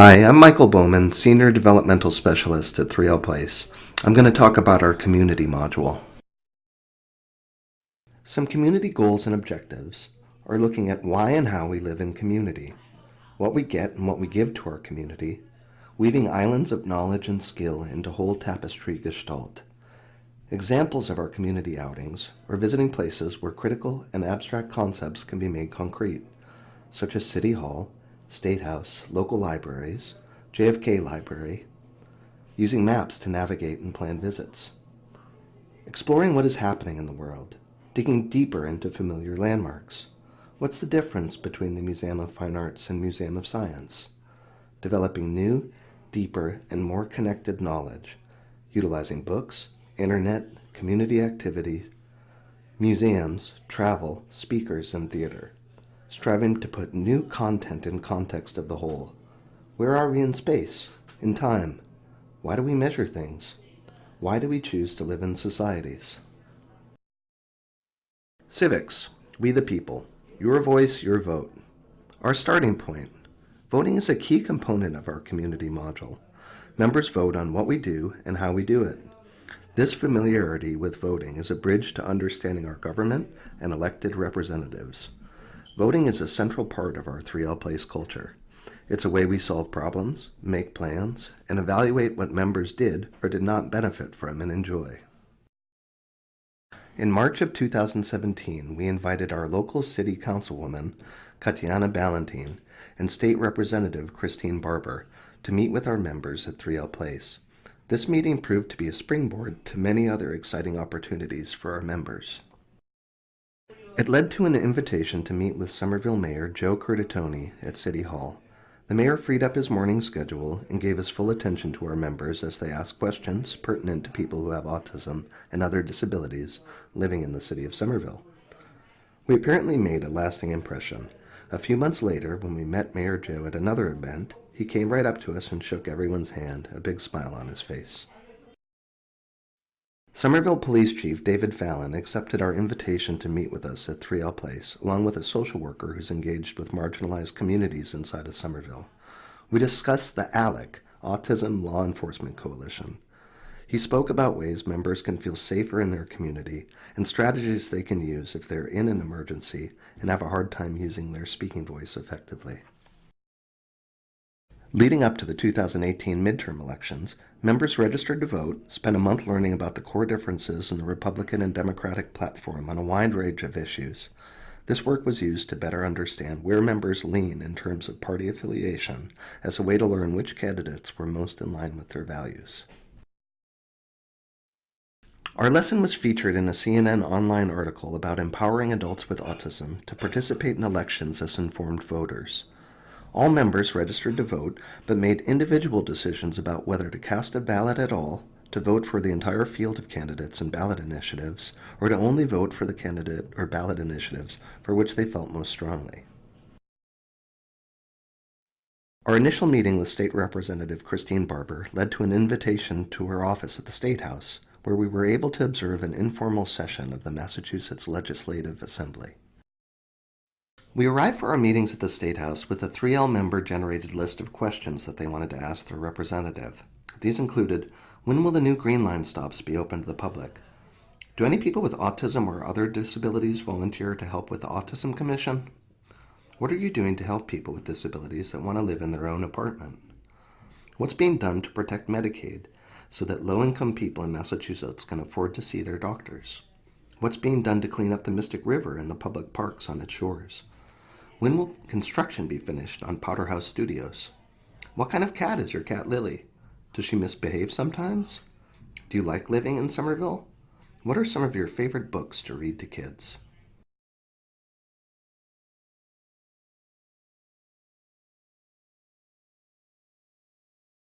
Hi, I'm Michael Bowman, Senior Developmental Specialist at 3L Place. I'm going to talk about our community module. Some community goals and objectives are looking at why and how we live in community, what we get and what we give to our community, weaving islands of knowledge and skill into whole tapestry gestalt. Examples of our community outings are visiting places where critical and abstract concepts can be made concrete, such as City Hall, State House, local libraries, JFK Library, using maps to navigate and plan visits, exploring what is happening in the world, digging deeper into familiar landmarks. What's the difference between the Museum of Fine Arts and Museum of Science? Developing new, deeper, and more connected knowledge, utilizing books, internet, community activities, museums, travel, speakers, and theater. Striving to put new content in context of the whole. Where are we in space? In time? Why do we measure things? Why do we choose to live in societies? Civics. We the people. Your voice, your vote. Our starting point. Voting is a key component of our community module. Members vote on what we do and how we do it. This familiarity with voting is a bridge to understanding our government and elected representatives. Voting is a central part of our 3L Place culture. It's a way we solve problems, make plans, and evaluate what members did or did not benefit from and enjoy. In March of 2017, we invited our local city councilwoman, Katiana Ballantyne, and state representative Christine Barber to meet with our members at 3L Place. This meeting proved to be a springboard to many other exciting opportunities for our members. It led to an invitation to meet with Somerville Mayor Joe Curtatone at City Hall. The mayor freed up his morning schedule and gave his full attention to our members as they asked questions pertinent to people who have autism and other disabilities living in the city of Somerville. We apparently made a lasting impression. A few months later, when we met Mayor Joe at another event, he came right up to us and shook everyone's hand, a big smile on his face. Somerville Police Chief David Fallon accepted our invitation to meet with us at 3L Place, along with a social worker who's engaged with marginalized communities inside of Somerville. We discussed the ALEC, Autism Law Enforcement Coalition. He spoke about ways members can feel safer in their community and strategies they can use if they're in an emergency and have a hard time using their speaking voice effectively. Leading up to the 2018 midterm elections, members registered to vote, spent a month learning about the core differences in the Republican and Democratic platform on a wide range of issues. This work was used to better understand where members lean in terms of party affiliation as a way to learn which candidates were most in line with their values. Our lesson was featured in a CNN online article about empowering adults with autism to participate in elections as informed voters. All members registered to vote, but made individual decisions about whether to cast a ballot at all, to vote for the entire field of candidates and ballot initiatives, or to only vote for the candidate or ballot initiatives for which they felt most strongly. Our initial meeting with State Representative Christine Barber led to an invitation to her office at the State House, where we were able to observe an informal session of the Massachusetts Legislative Assembly. We arrived for our meetings at the State House with a 3L member-generated list of questions that they wanted to ask their representative. These included, when will the new Green Line stops be open to the public? Do any people with autism or other disabilities volunteer to help with the Autism Commission? What are you doing to help people with disabilities that want to live in their own apartment? What's being done to protect Medicaid so that low-income people in Massachusetts can afford to see their doctors? What's being done to clean up the Mystic River and the public parks on its shores? When will construction be finished on Potterhouse Studios? What kind of cat is your cat Lily? Does she misbehave sometimes? Do you like living in Somerville? What are some of your favorite books to read to kids?